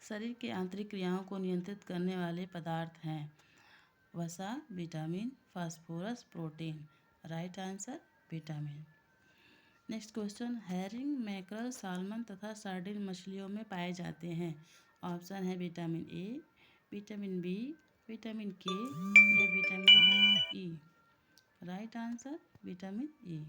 शरीर के आंतरिक क्रियाओं को नियंत्रित करने वाले पदार्थ हैं? वसा, vitamin, phosphorus, protein. Right answer vitamin. Next question, herring, mackerel, salmon तथा सार्डिन मछलियों में पाए जाते हैं। ऑप्शन है vitamin A, vitamin B, vitamin K या vitamin E. Right answer vitamin E.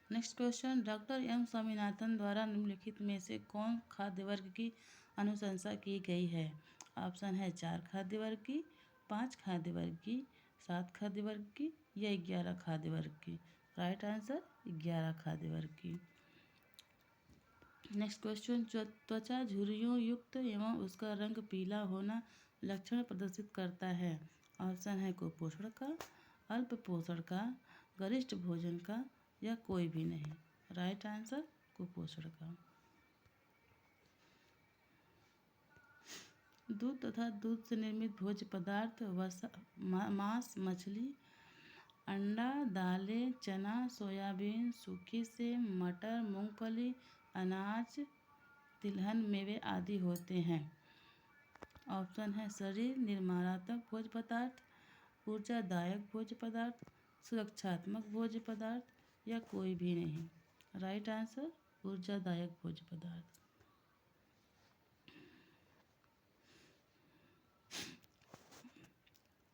Next question, doctor M Swaminathan द्वारा निम्नलिखित में से कौन खाद्य वर्ग की अनुशंसा की गई है? ऑप्शन है 4 खाद्य वर्ग की, 5 खाद्य वर्ग की, 7 खाद्य वर्ग की या 11 खाद्य वर्ग की। राइट आंसर 11 खाद्य वर्ग की। नेक्स्ट क्वेश्चन, त्वचा झुर्रियों युक्त एवं उसका रंग पीला होना लक्षण प्रदर्शित करता है। ऑप्शन है कुपोषण का, अल्प पोषण का, गरिष्ठ भोजन का या कोई भी नहीं। राइट आंसर कुपोषण का। दूध तथा दूध से निर्मित भोज्य पदार्थ मांस, मछली, अंडा, दालें, चना, सोयाबीन, सूखी सेम, मटर, मूंगफली, अनाज, तिलहन, मेवे आदि होते हैं। ऑप्शन है शरीर निर्माणात्मक भोज्य पदार्थ, ऊर्जादायक भोज्य पदार्थ, सुरक्षात्मक भोज्य पदार्थ या कोई भी नहीं। राइट आंसर ऊर्जादायक भोज्य पदार्थ।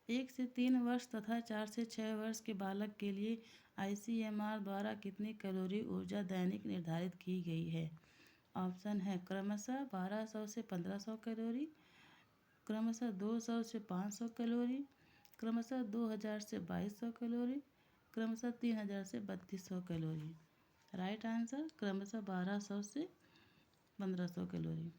1 से 3 वर्ष तथा 4 से 6 वर्ष के बालक के लिए ICMR द्वारा कितनी कैलोरी ऊर्जा दैनिक निर्धारित की गई है? ऑप्शन है क्रमशः 1200 से 1500 कैलोरी, क्रमशः 200 से 500 कैलोरी, क्रमशः 2000 से 2200 कैलोरी, क्रमशः 3000 से 3200 कैलोरी। राइट आंसर क्रमशः 1200 से 1500 कैलोरी।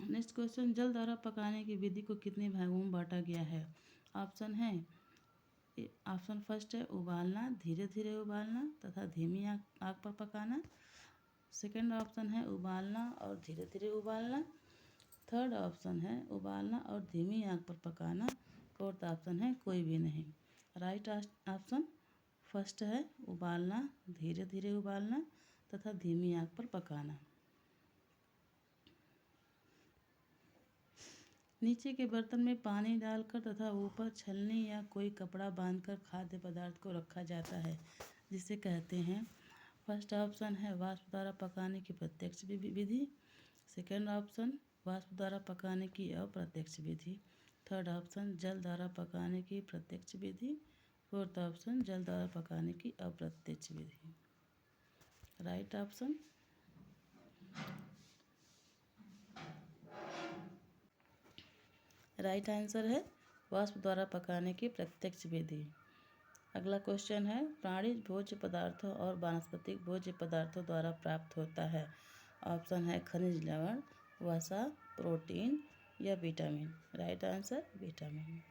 नेक्स्ट क्वेश्चन, जल द्वारा पकाने की विधि को कितने भागों में बांटा गया है? ऑप्शन फर्स्ट है उबालना, धीरे धीरे उबालना तथा धीमी आग पर पकाना। सेकंड ऑप्शन है उबालना और धीरे धीरे उबालना। थर्ड ऑप्शन है उबालना और धीमी आग पर पकाना। फोर्थ ऑप्शन है कोई भी नहीं। राइट ऑप्शन फर्स्ट है उबालना, धीरे धीरे उबालना तथा धीमी आग पर पकाना। नीचे के बर्तन में पानी डालकर तथा ऊपर छलनी या कोई कपड़ा बांधकर खाद्य पदार्थ को रखा जाता है, जिसे कहते हैं। फर्स्ट ऑप्शन है वाष्प द्वारा पकाने की प्रत्यक्ष विधि। सेकंड ऑप्शन वाष्प द्वारा पकाने की अप्रत्यक्ष विधि। थर्ड ऑप्शन जल द्वारा पकाने की प्रत्यक्ष विधि। फोर्थ ऑप्शन जल द्वारा पकाने की अप्रत्यक्ष विधि। राइट ऑप्शन राइट आंसर है वाष्प द्वारा पकाने की प्रत्यक्ष विधि। अगला क्वेश्चन है, प्राणिज भोज्य पदार्थों और वानस्पतिक भोज्य पदार्थों द्वारा प्राप्त होता है। ऑप्शन है खनिज लवण, वसा, प्रोटीन या विटामिन। Right answer vitamin.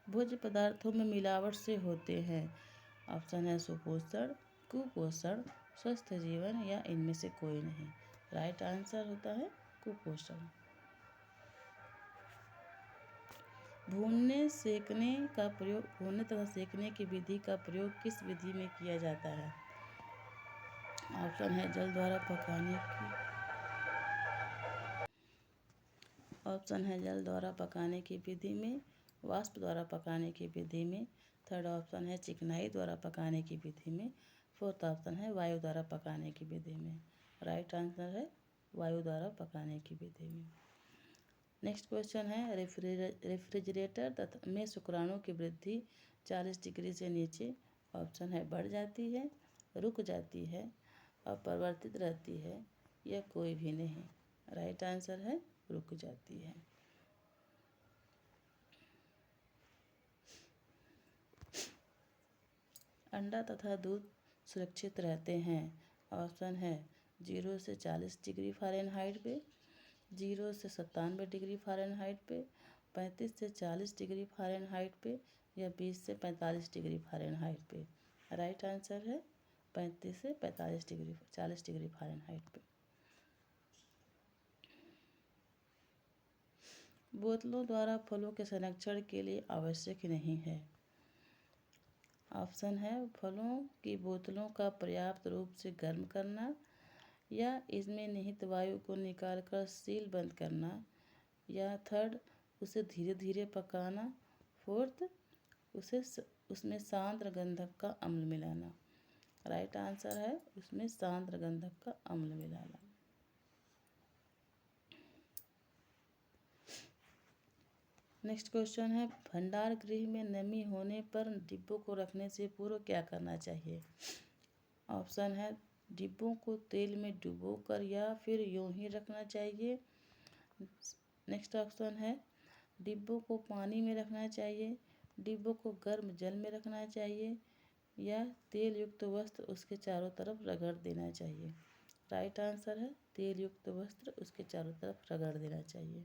भोज्य पदार्थों में मिलावट से होते हैं। ऑप्शन है सुपोषण, कुपोषण, स्वस्थ जीवन या इनमें से कोई नहीं। राइट आंसर होता है कुपोषण। भूनने तथा सेकने की विधि का प्रयोग किस विधि में किया जाता है? ऑप्शन है जल द्वारा पकाने की ऑप्शन है जल द्वारा पकाने की विधि में, वाष्प द्वारा पकाने की विधि में। थर्ड ऑप्शन है चिकनाई द्वारा पकाने की विधि में। फोर्थ ऑप्शन है वायु द्वारा पकाने की विधि में। राइट आंसर है वायु द्वारा पकाने की विधि में। नेक्स्ट क्वेश्चन है, रेफ्रिजरेटर में शुक्राणु की वृद्धि 40 डिग्री से नीचे ऑप्शन है बढ़ जाती है, रुक जाती है, अपरिवर्तित रहती है या कोई भी नहीं। राइट आंसर है रुक जाती है। अंडा तथा दूध सुरक्षित रहते हैं। ऑप्शन है 0 से 40 डिग्री फ़ारेनहाइट पे, 0 से 97 डिग्री फ़ारेनहाइट पे, 35 से 40 डिग्री फ़ारेनहाइट पे या 20 से 45 डिग्री फ़ारेनहाइट पे। राइट आंसर है 35 से 40 डिग्री फ़ारेनहाइट पे। बोतलों द्वारा फलों के संरक्षण के लिए आवश्यक नहीं है। ऑप्शन है फलों की बोतलों का पर्याप्त रूप से गर्म करना, या इसमें निहित वायु को निकालकर सील बंद करना, या थर्ड उसे धीरे धीरे पकाना, फोर्थ उसमें सांद्र गंधक का अम्ल मिलाना। राइट आंसर है उसमें सांद्र गंधक का अम्ल मिलाना। नेक्स्ट क्वेश्चन है भंडार गृह में नमी होने पर डिब्बों को रखने से पूर्व क्या करना चाहिए। ऑप्शन है डिब्बों को तेल में डुबोकर या फिर यूं ही रखना चाहिए। नेक्स्ट ऑप्शन है डिब्बों को पानी में रखना चाहिए, डिब्बों को गर्म जल में रखना चाहिए, या तेल युक्त वस्त्र उसके चारों तरफ रगड़ देना चाहिए। राइट आंसर है तेल युक्त वस्त्र उसके चारों तरफ रगड़ देना चाहिए।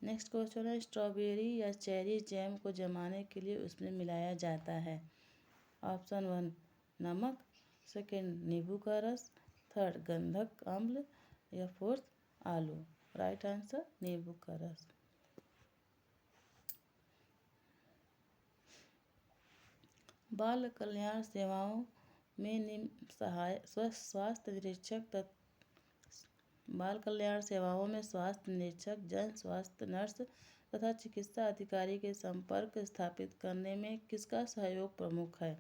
नेक्स्ट क्वेश्चन है स्ट्रॉबेरी या चेरी जैम को जमाने के लिए उसमें मिलाया जाता है। ऑप्शन 1 नमक, सेकंड नींबू का रस, थर्ड गंधक अम्ल, या फोर्थ आलू। राइट आंसर नींबू का रस। बाल कल्याण सेवाओं में स्वास्थ्य निरीक्षक बाल कल्याण सेवाओं में स्वास्थ्य निरीक्षक, जन स्वास्थ्य नर्स तथा चिकित्सा अधिकारी के संपर्क स्थापित करने में किसका सहयोग प्रमुख है।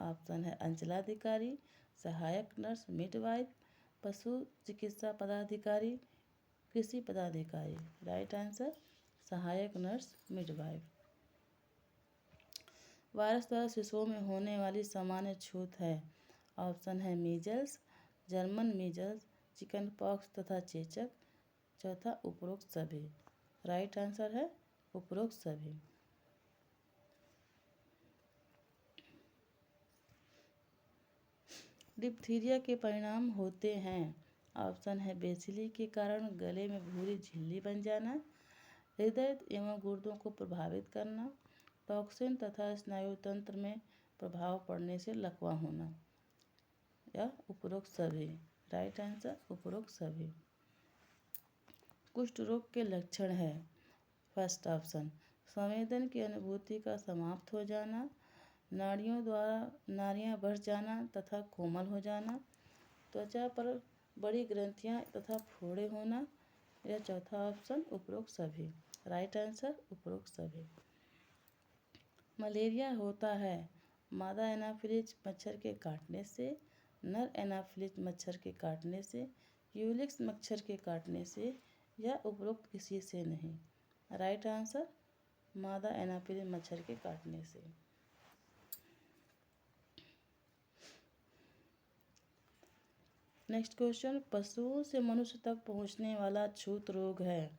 ऑप्शन है अंचलाधिकारी, सहायक नर्स मिडवाइफ, पशु चिकित्सा पदाधिकारी, कृषि पदाधिकारी। राइट आंसर सहायक नर्स मिडवाइफ। वायरस द्वारा शिशुओं में होने वाली सामान्य छूत है। ऑप्शन है measles, German measles, chicken pox तथा चेचक, चौथा उपरोक्त सभी। राइट आंसर है उपरोक्त सभी। डिप्थीरिया के परिणाम होते हैं। ऑप्शन है बेसिली के कारण गले में भूरी झिल्ली बन जाना, हृदय एवं गुर्दों को प्रभावित करना, टॉक्सिन तथा स्नायु तंत्र में प्रभाव पड़ने से लकवा होना, या उपरोक्त सभी। राइट आंसर उपरोक्त सभी। कुष्ठ रोग के लक्षण है। फर्स्ट ऑप्शन संवेदन की अनुभूति का समाप्त हो जाना, नाड़ियाँ बढ़ जाना तथा कोमल हो जाना, त्वचा पर बड़ी ग्रंथियाँ तथा फोड़े होना, या चौथा ऑप्शन उपरोक्त सभी। राइट आंसर उपरोक्त सभी। मलेरिया होता है मादा एनाफिलिज मच्छर के काटने से, नर एनाफिलिज मच्छर के काटने से, यूलिक्स मच्छर के काटने से, या उपरोक्त किसी से नहीं। राइट आंसर मादा एनाफिलिज मच्छर के काटने से। नेक्स्ट क्वेश्चन पशुओं से मनुष्य तक पहुंचने वाला छूत रोग है।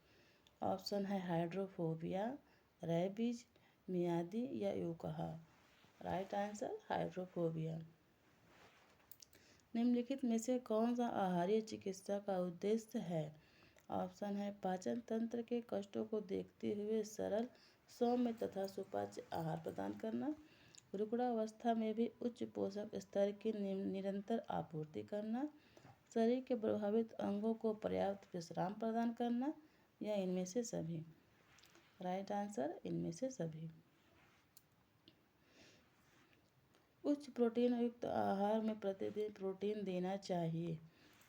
ऑप्शन है हाइड्रोफोबिया, रेबीज, मियादी, या यूकहा। Right answer hydrophobia. निम्नलिखित में से कौन सा आहारीय चिकित्सा का उद्देश्य है। ऑप्शन है पाचन तंत्र के कष्टों को देखते हुए सरल, सौम्य तथा सुपाच्य आहार प्रदान करना, रुग्णावस्था में भी उच्च पोषक स्तर की निरंतर आपूर्ति करना, शरीर के प्रभावित अंगों को पर्याप्त विश्राम प्रदान करना, या इनमें से सभी। राइट आंसर इनमें से सभी। उच्च प्रोटीन युक्त आहार में प्रतिदिन प्रोटीन देना चाहिए।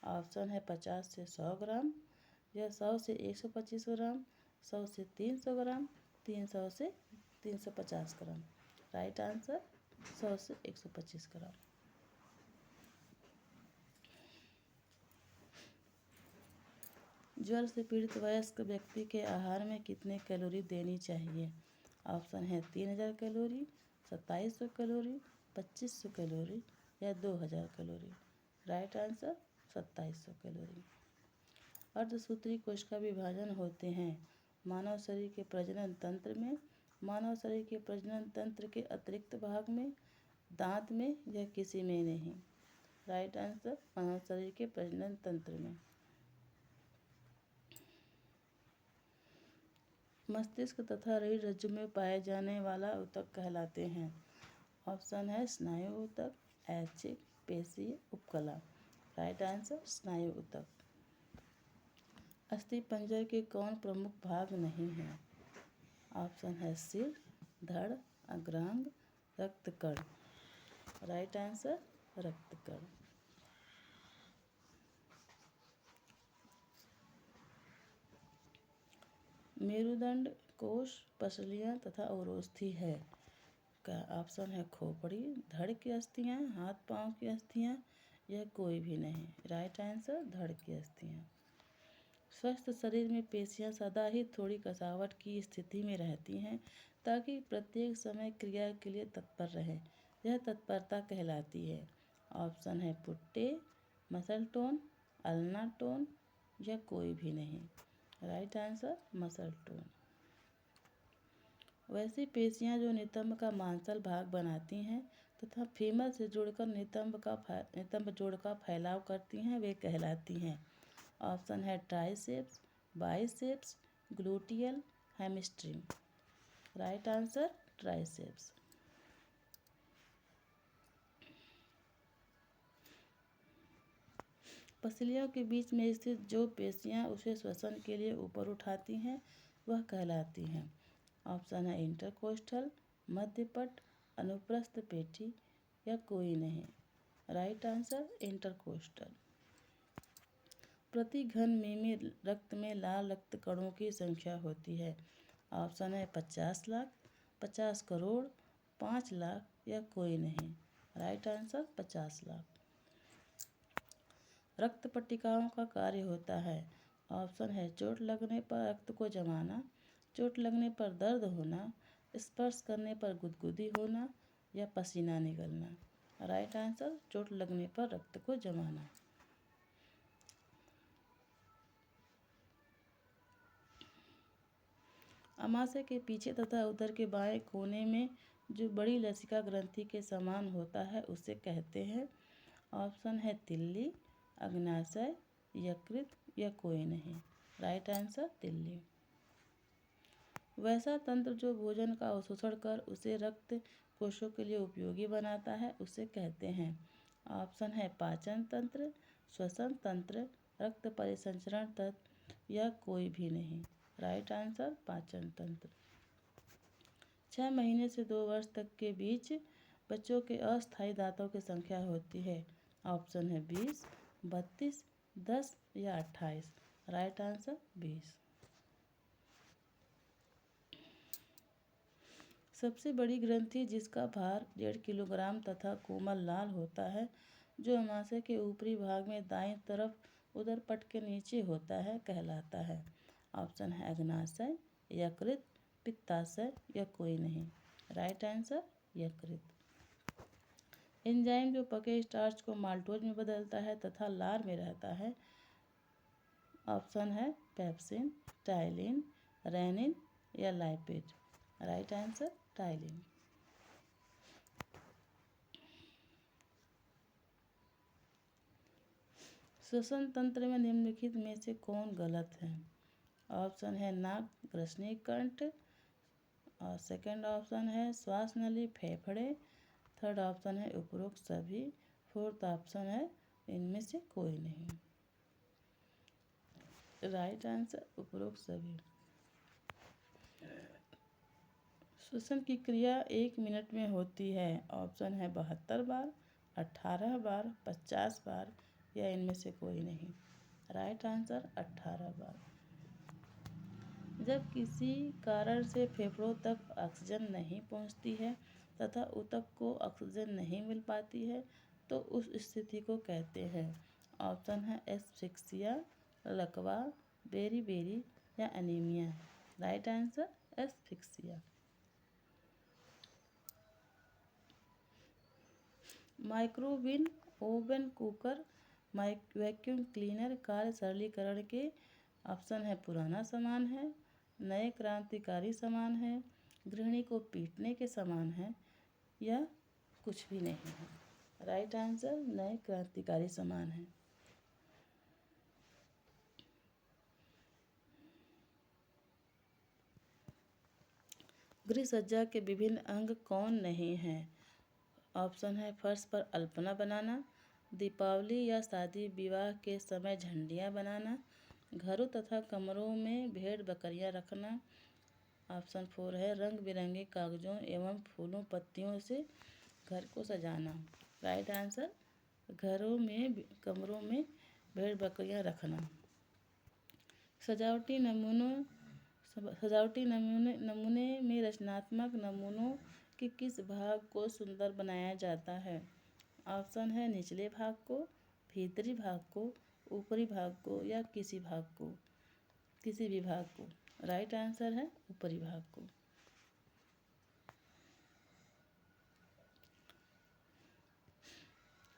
ऑप्शन है 50 से 100 ग्राम, या 100 से 125 ग्राम, 100 से 300 ग्राम, 300 से 350 ग्राम। राइट आंसर 100 से 125 ग्राम। ज्वर से पीड़ित वयस्क व्यक्ति के आहार में कितने कैलोरी देनी चाहिए। ऑप्शन है 3000 कैलोरी, 2700 कैलोरी, 2500 कैलोरी, या 2000 कैलोरी। Right answer 2700 calorie. अर्धसूत्री कोशिका विभाजन होते हैं मानव शरीर के प्रजनन तंत्र में, मानव शरीर के प्रजनन तंत्र के अतिरिक्त भाग में, दांत में, या किसी में नहीं। राइट आंसर मानव शरीर के प्रजनन तंत्र में। मस्तिष्क तथा रीढ़ रज्जु में पाए जाने वाला ऊतक कहलाते हैं। ऑप्शन है स्नायु ऊतक, ऐच्छिक, पेशी, उपकला। राइट आंसर स्नायु ऊतक। अस्थिपंजर के कौन प्रमुख भाग नहीं हैं। ऑप्शन है सिर, धड़, अग्रांग, रक्तकण। Right answer रक्तकण। मेरुदंड, कोश, पसलियाँ तथा औरोस्थी है। का ऑप्शन है खोपड़ी, धड़ की अस्थियाँ, हाथ पाँव की अस्थियाँ, यह कोई भी नहीं। राइट आंसर धड़ की अस्थियाँ। स्वस्थ शरीर में पेशियाँ सदा ही थोड़ी कसावट की स्थिति में रहती हैं ताकि प्रत्येक समय क्रिया के लिए तत्पर रहे। यह तत्परता कहलाती है। ऑप्शन है पुट्टे, मसल टोन, अल्ना टोन, या कोई भी नहीं। Right answer muscle tone. वैसी पेशियाँ जो नितंब का मांसल भाग बनाती हैं तथा फीमर से जुड़कर नितंब जोड़ का फैलाव करती हैं, वे कहलाती हैं। ऑप्शन है triceps, biceps, gluteal, hamstring. Right answer triceps. पसलियों के बीच में स्थित जो पेशियाँ उसे श्वसन के लिए ऊपर उठाती हैं वह कहलाती हैं। ऑप्शन है इंटरकोस्टल, मध्यपट, अनुप्रस्थ पेटी, या कोई नहीं। Right answer intercostal. प्रति घन मिमी रक्त में लाल रक्त कणों की संख्या होती है। ऑप्शन है 50 लाख, 50 करोड़, 5 लाख, या कोई नहीं। Right answer 50 lakh. रक्त पट्टिकाओं का कार्य होता है। ऑप्शन है चोट लगने पर रक्त को जमाना, चोट लगने पर दर्द होना, स्पर्श करने पर गुदगुदी होना, या पसीना निकलना। राइट आंसर चोट लगने पर रक्त को जमाना। अमाशय के पीछे तथा उदर के बाएं कोने में जो बड़ी लसिका ग्रंथि के समान होता है उसे कहते हैं। ऑप्शन है तिल्ली, अग्नाशय, यकृत, या कोई नहीं। राइट आंसर तिल्ली। वैसा तंत्र जो भोजन का अवशोषण कर उसे रक्त कोशों के लिए उपयोगी बनाता है उसे कहते हैं। ऑप्शन है पाचन तंत्र, श्वसन तंत्र, रक्त परिसंचरण तंत्र, या कोई भी नहीं। राइट आंसर पाचन तंत्र। 6 महीने से 2 वर्ष तक के बीच बच्चों के अस्थायी दांतों की संख्या होती है। ऑप्शन है 20, 32, 10, या 28। Right answer 20। सबसे बड़ी ग्रंथि जिसका भार 1.5 किलोग्राम तथा कोमल लाल होता है, जो अमाशय के ऊपरी भाग में दाईं तरफ उदर पट के नीचे होता है, कहलाता है। ऑप्शन है अग्नाशय, यकृत, पित्ताशय, या कोई नहीं। राइट आंसर यकृत। एंजाइम जो पके स्टार्च को माल्टोज में बदलता है तथा लार में रहता है। ऑप्शन है पेप्सिन, टाइलिन, रेनिन, या लाइपेज। Right answer ptyalin. श्वसन तंत्र में निम्नलिखित में से कौन गलत है? ऑप्शन है नाक, ग्रसनी, कंठ, और सेकंड ऑप्शन है श्वास नली, फेफड़े, थर्ड ऑप्शन है उपरोक्त सभी, फोर्थ ऑप्शन है इनमें से कोई नहीं। राइट आंसर उपरोक्त सभी। श्वसन की क्रिया 1 मिनट में होती है। ऑप्शन है 72 बार, 18 बार, 50 बार, या इनमें से कोई नहीं। राइट आंसर 18 बार। जब किसी कारण से फेफड़ों तक ऑक्सीजन नहीं पहुंचती है तथा ऊतक को ऑक्सीजन नहीं मिल पाती है तो उस स्थिति को कहते हैं। ऑप्शन है एस्फिक्सिया, लकवा, बेरी, या anaemia. Right answer asphyxia. Microwave oven, cooker, vacuum cleaner कार्य सरलीकरण के ऑप्शन है पुराना सामान है, नए क्रांतिकारी सामान है, गृहिणी को पीटने के समान है, या कुछ भी नहीं है। राइट आंसर नए क्रांतिकारी सामान है। गृह सज्जा के विभिन्न अंग कौन नहीं हैं? ऑप्शन है फर्श पर अल्पना बनाना, दीपावली या शादी विवाह के समय झंडियाँ बनाना, घरों तथा कमरों में भेड़ बकरियाँ रखना, ऑप्शन 4 है रंग बिरंगे कागजों एवं फूलों पत्तियों से घर को सजाना। राइट आंसर, घरों में कमरों में भेड़ बकरियां रखना। सजावटी नमूने में रचनात्मक नमूनों के किस भाग को सुंदर बनाया जाता है। ऑप्शन है निचले भाग को, भीतरी भाग को, ऊपरी भाग को या किसी भी भाग को। राइट आंसर है ऊपरी भाग को।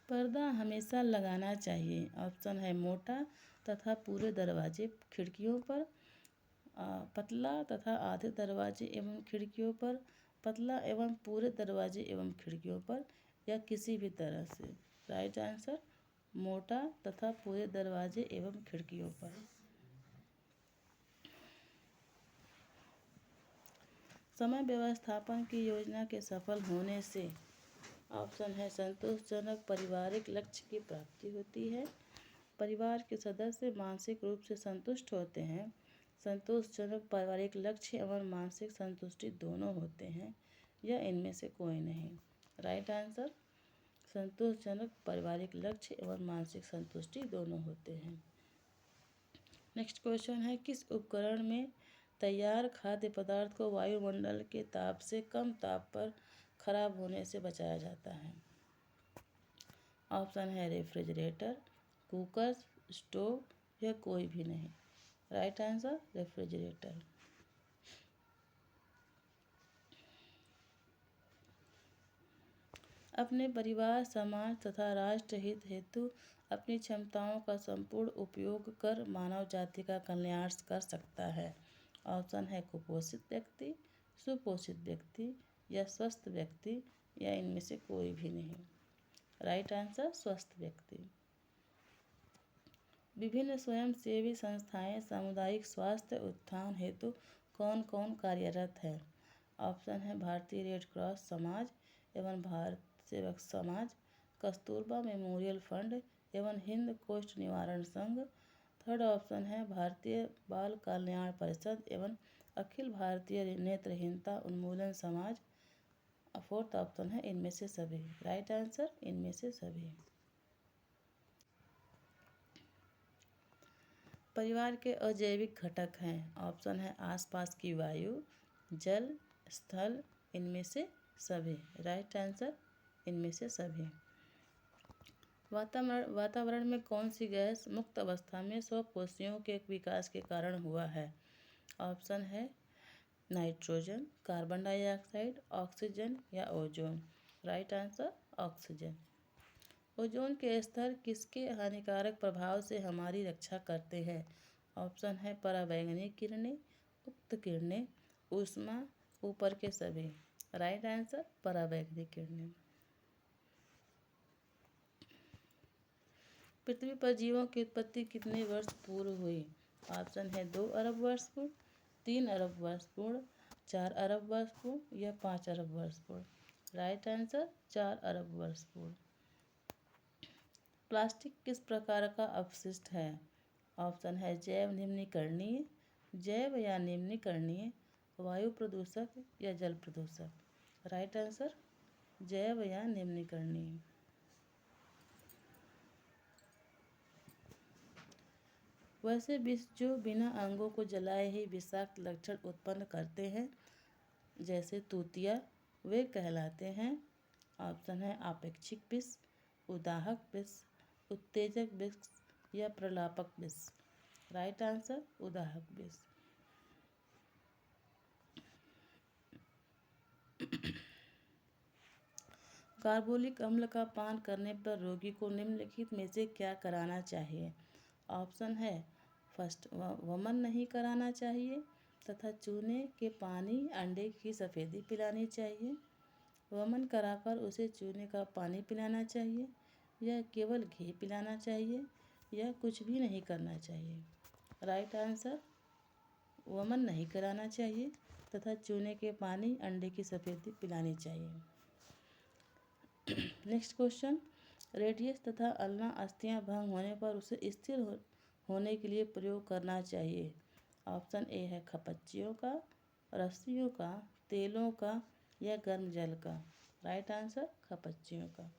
पर्दा हमेशा लगाना चाहिए। ऑप्शन है मोटा तथा पूरे दरवाजे खिड़कियों पर, पतला तथा आधे दरवाजे एवं खिड़कियों पर, पतला एवं पूरे दरवाजे एवं खिड़कियों पर या किसी भी तरह से। राइट आंसर मोटा तथा पूरे दरवाजे एवं खिड़कियों पर। समय व्यवस्थापन की योजना के सफल होने से ऑप्शन है संतोषजनक पारिवारिक लक्ष्य की प्राप्ति होती है, परिवार के सदस्य मानसिक रूप से संतुष्ट होते हैं, संतोषजनक पारिवारिक लक्ष्य एवं मानसिक संतुष्टि दोनों होते हैं, या इनमें से कोई नहीं। राइट आंसर संतोषजनक पारिवारिक लक्ष्य एवं मानसिक संतुष्टि दोनों होते हैं। नेक्स्ट क्वेश्चन है किस उपकरण में तैयार खाद्य पदार्थ को वायुमंडल के ताप से कम ताप पर खराब होने से बचाया जाता है। ऑप्शन है रेफ्रिजरेटर, कुकर, स्टोव या कोई भी नहीं। Right answer refrigerator. अपने परिवार, समाज तथा राष्ट्र हित हेतु अपनी क्षमताओं का संपूर्ण उपयोग कर मानव जाति का कल्याण कर सकता है। ऑप्शन है कुपोषित व्यक्ति, सुपोषित व्यक्ति या स्वस्थ व्यक्ति, या इनमें से कोई भी नहीं। राइट आंसर स्वस्थ व्यक्ति। विभिन्न स्वयंसेवी संस्थाएं सामुदायिक स्वास्थ्य उत्थान हेतु कौन कौन कार्यरत है। ऑप्शन है भारतीय रेड क्रॉस समाज एवं भारत सेवक समाज, कस्तूरबा मेमोरियल फंड एवं हिंद कोष्ठ निवारण संघ। थर्ड ऑप्शन है भारतीय बाल कल्याण परिषद एवं अखिल भारतीय नेत्रहीनता उन्मूलन समाज। फोर्थ ऑप्शन है इनमें से सभी। राइट आंसर इनमें से सभी। परिवार के अजैविक घटक हैं। ऑप्शन है आसपास की वायु, जल, स्थल, इनमें से सभी। राइट आंसर इनमें से सभी। वातावरण में कौन सी गैस मुक्त अवस्था में स्वकोशियों के विकास के कारण हुआ है। ऑप्शन है नाइट्रोजन, कार्बन डाइऑक्साइड, ऑक्सीजन या ozone. Right answer oxygen. Ozone के स्तर किसके हानिकारक प्रभाव से हमारी रक्षा करते हैं। ऑप्शन है पराबैंगनी किरणें, उक्त किरणें, ऊष्मा, ऊपर के सभी। राइट आंसर पराबैंगनी किरणें। पृथ्वी पर जीवों की उत्पत्ति कितने वर्ष पूर्व हुई। ऑप्शन है 2 अरब वर्ष पूर्व, 3 अरब वर्ष पूर्व, 4 अरब वर्ष पूर्व या 5 अरब वर्ष पूर्व। राइट आंसर 4 अरब वर्ष पूर्व। प्लास्टिक किस प्रकार का अपशिष्ट है। ऑप्शन है जैव निम्नीकरणीय, जैव या निम्नीकरणीय, वायु प्रदूषक या जल प्रदूषक। राइट आंसर जैव या निम्नीकरणीय। वैसे विष जो बिना अंगों को जलाए ही विषाक्त लक्षण उत्पन्न करते हैं, जैसे तूतिया, वे कहलाते हैं। ऑप्शन है आपेक्षिक विष, उदाहक विष, उत्तेजक विष या प्रलापक विष। राइट आंसर उदाहक विष। कार्बोलिक अम्ल का पान करने पर रोगी को निम्नलिखित में से क्या कराना चाहिए। ऑप्शन है फर्स्ट वमन नहीं कराना चाहिए तथा चूने के पानी अंडे की सफ़ेदी पिलानी चाहिए, वमन कराकर उसे चूने का पानी पिलाना चाहिए, या केवल घी पिलाना चाहिए, या कुछ भी नहीं करना चाहिए। राइट आंसर वमन नहीं कराना चाहिए तथा चूने के पानी अंडे की सफ़ेदी पिलानी चाहिए। नेक्स्ट क्वेश्चन, रेडियस तथा अल्ना अस्थियां भंग होने पर उसे स्थिर होने के लिए प्रयोग करना चाहिए। ऑप्शन ए है खपच्चियों का, रस्सियों का, तेलों का या गर्म जल का? राइट आंसर खपच्चियों का।